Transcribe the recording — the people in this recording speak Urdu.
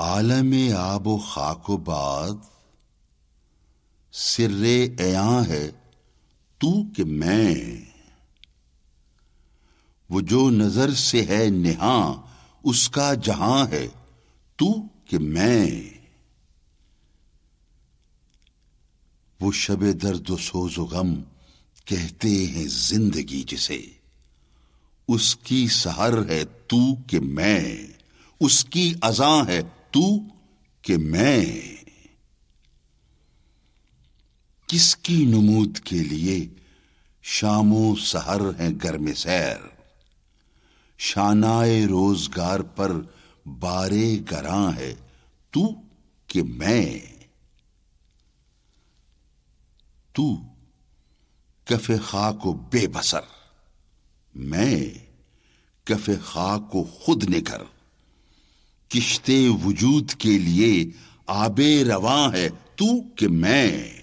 عالم آب و خاک و باد سر عیاں ہے تو کہ میں، وہ جو نظر سے ہے نہاں اس کا جہاں ہے تو کہ میں، وہ شب درد و سوز و غم کہتے ہیں زندگی جسے، اس کی سحر ہے تو کہ میں، اس کی اذاں ہے تو کہ میں، کس کی نمود کے لیے شام و سحر ہیں گرم سیر، شانائے روزگار پر بارے گراں ہے تو کہ میں، تو کف خاک و بے بسر، میں کف خاک و خود نگر، کشتے وجود کے لیے آب رواں ہے تو کہ میں،